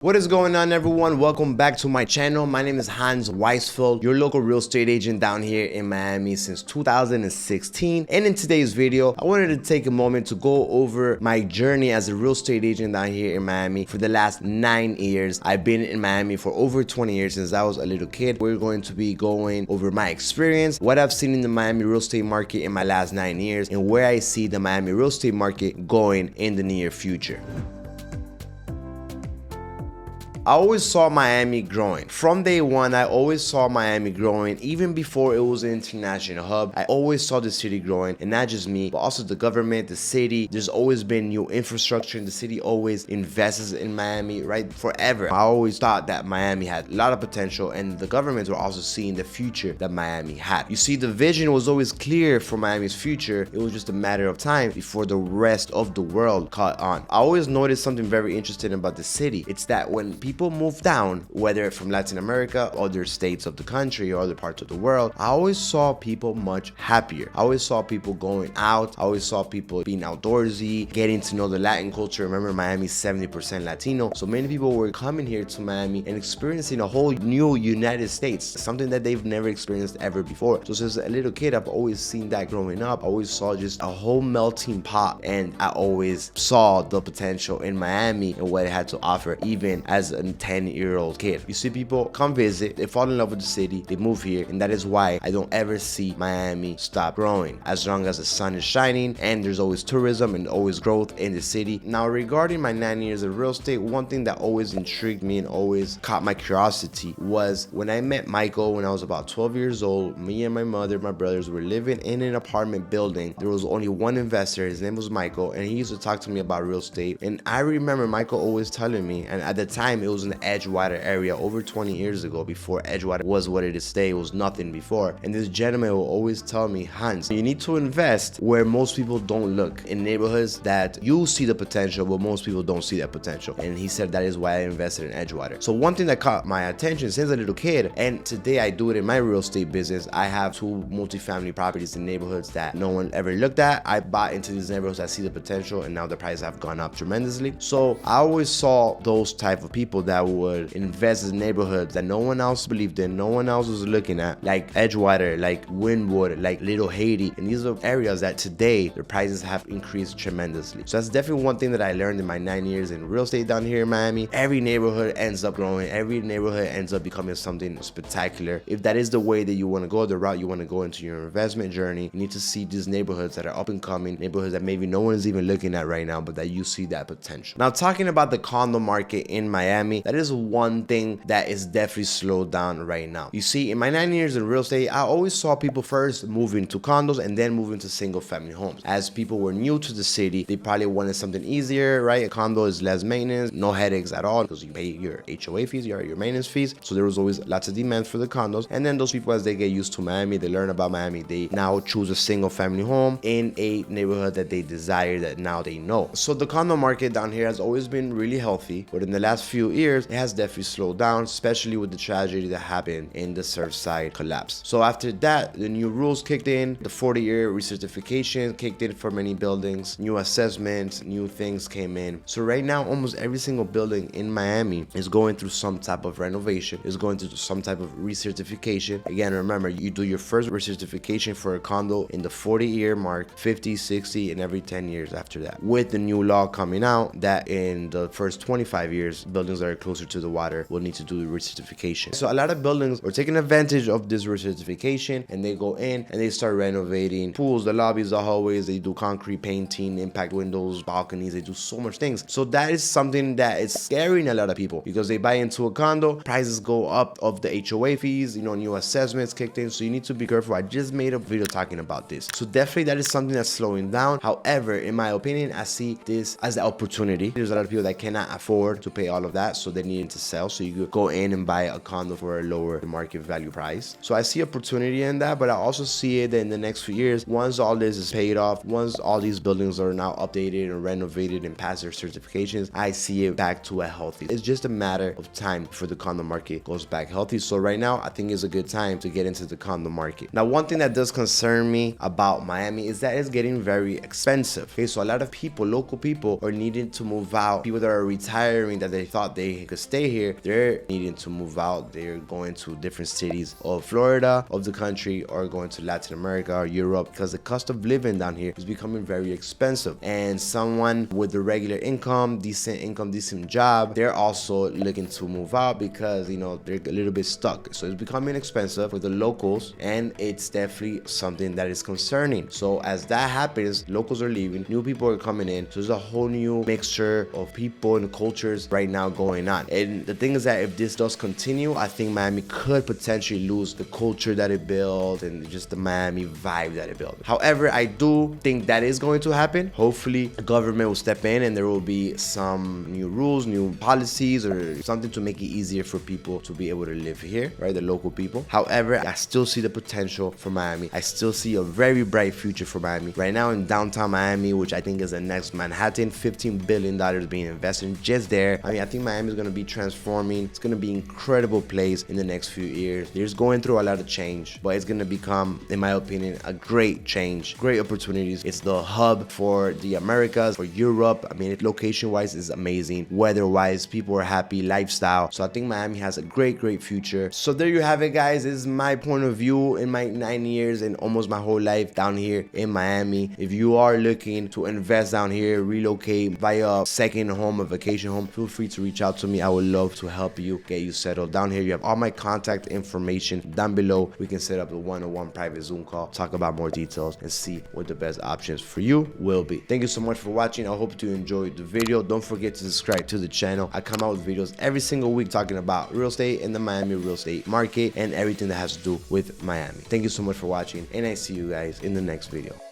What is going on, everyone? Welcome back to my channel. My name is Hans Waisfeld, your local real estate agent down here in Miami since 2016. And in today's video, I wanted to take a moment to go over my journey as a real estate agent down here in Miami for the last 9 years. I've been in Miami for over 20 years since I was a little kid. We're going to be going over my experience, what I've seen in the Miami real estate market in my last 9 years, and where I see the Miami real estate market going in the near future. I always saw Miami growing. From day one, I always saw Miami growing. Even before it was an international hub, I always saw the city growing, and not just me, but also the government, the city. There's always been new infrastructure, and the city always invests in Miami, right? Forever. I always thought that Miami had a lot of potential, and the governments were also seeing the future that Miami had. You see, the vision was always clear for Miami's future. It was just a matter of time before the rest of the world caught on. I always noticed something very interesting about the city. It's that when people move down, whether from Latin America, other states of the country, or other parts of the world, I always saw people much happier. I always saw people going out. I always saw people being outdoorsy, getting to know the Latin culture. Remember, Miami's 70% Latino, so many people were coming here to Miami and experiencing a whole new United States, something that they've never experienced ever before. So since a little kid, I've always seen that growing up. I always saw just a whole melting pot, and I always saw the potential in Miami and what it had to offer, even as a 10-year-old kid. You see people come visit, they fall in love with the city, they move here, and that is why I don't ever see Miami stop growing. As long as the sun is shining and there's always tourism and always growth in the city. Now, regarding my 9 years of real estate, one thing that always intrigued me and always caught my curiosity was when I met Michael when I was about 12 years old. Me and my mother, my brothers were living in an apartment building. There was only one investor, his name was Michael, and he used to talk to me about real estate. And I remember Michael always telling me, and at the time it was in the Edgewater area over 20 years ago, before Edgewater was what it is today. It was nothing before. And this gentleman will always tell me, Hans, you need to invest where most people don't look, in neighborhoods that you see the potential but most people don't see that potential. And he said that is why I invested in Edgewater. So one thing that caught my attention since a little kid, and today I do it in my real estate business, I have 2 multifamily properties in neighborhoods that no one ever looked at. I bought into these neighborhoods, I see the potential, and now the prices have gone up tremendously. So I always saw those type of people that would invest in neighborhoods that no one else believed in, no one else was looking at, like Edgewater, like Wynwood, like Little Haiti. And these are areas that today their prices have increased tremendously. So that's definitely one thing that I learned in my 9 years in real estate down here in Miami. Every neighborhood ends up growing. Every neighborhood ends up becoming something spectacular. If that is the way that you want to go, the route you want to go into your investment journey, you need to see these neighborhoods that are up and coming, neighborhoods that maybe no one is even looking at right now, but that you see that potential. Now, talking about the condo market in Miami, that is one thing that is definitely slowed down right now. You see, in my 9 years in real estate, I always saw people first moving to condos and then moving to single family homes. As people were new to the city, they probably wanted something easier, right? A condo is less maintenance, no headaches at all, because you pay your HOA fees, your maintenance fees. So there was always lots of demand for the condos. And then those people, as they get used to Miami, they learn about Miami, they now choose a single family home in a neighborhood that they desire, that now they know. So the condo market down here has always been really healthy, but in the last few years, it has definitely slowed down, especially with the tragedy that happened in the Surfside collapse. So after that, the new rules kicked in, the 40-year recertification kicked in for many buildings, new assessments, new things came in. So right now, almost every single building in Miami is going through some type of renovation, is going through some type of recertification. Again, remember, you do your first recertification for a condo in the 40-year mark, 50, 60, and every 10 years after that. With the new law coming out that in the first 25 years, buildings that are closer to the water will need to do the recertification. So a lot of buildings are taking advantage of this recertification, and they go in and they start renovating pools, the lobbies, the hallways. They do concrete painting, impact windows, balconies. They do so much things. So that is something that is scaring a lot of people, because they buy into a condo, prices go up of the HOA fees, new assessments kicked in. So you need to be careful. I just made a video talking about this. So definitely that is something that's slowing down. However, in my opinion, I see this as an opportunity. There's a lot of people that cannot afford to pay all of that, so they need to sell. So you could go in and buy a condo for a lower market value price. So I see opportunity in that, but I also see it in the next few years, once all this is paid off, once all these buildings are now updated and renovated and pass their certifications, I see it back to a healthy. It's just a matter of time before the condo market goes back healthy. So right now, I think it's a good time to get into the condo market. Now, one thing that does concern me about Miami is that it's getting very expensive. Okay, so a lot of people, local people, are needing to move out. People that are retiring that they thought they they could stay here, they're needing to move out. They're going to different cities of Florida, of the country, or going to Latin America or Europe, because the cost of living down here is becoming very expensive. And someone with a regular income, decent job, they're also looking to move out because, you know, they're a little bit stuck. So it's becoming expensive for the locals, and it's definitely something that is concerning. So as that happens, locals are leaving, new people are coming in. So there's a whole new mixture of people and cultures right now going on. And the thing is that if this does continue, I think Miami could potentially lose the culture that it built and just the Miami vibe that it built. However, I do think that is going to happen. Hopefully the government will step in and there will be some new rules, new policies, or something to make it easier for people to be able to live here, right? The local people. However, I still see the potential for Miami. I still see a very bright future for Miami. Right now in downtown Miami, which I think is the next Manhattan, $15 billion being invested just there. I mean, I think Miami is going to be transforming. It's going to be an incredible place in the next few years. There's going through a lot of change, but it's going to become, in my opinion, a great change, great opportunities. It's the hub for the Americas, for Europe. I mean, location-wise is amazing. Weather-wise, people are happy, lifestyle. So I think Miami has a great future. So there you have it, guys. This is my point of view in my 9 years and almost my whole life down here in Miami. If you are looking to invest down here, relocate, buy a second home, a vacation home, feel free to reach out to me. I would love to help you get you settled down here. You have all my contact information down below. We can set up a one-on-one private Zoom call, talk about more details, and see what the best options for you will be. Thank you so much for watching. I hope you enjoyed the video. Don't forget to subscribe to the channel. I come out with videos every single week talking about real estate in the Miami real estate market and everything that has to do with Miami. Thank you so much for watching, and I see you guys in the next video.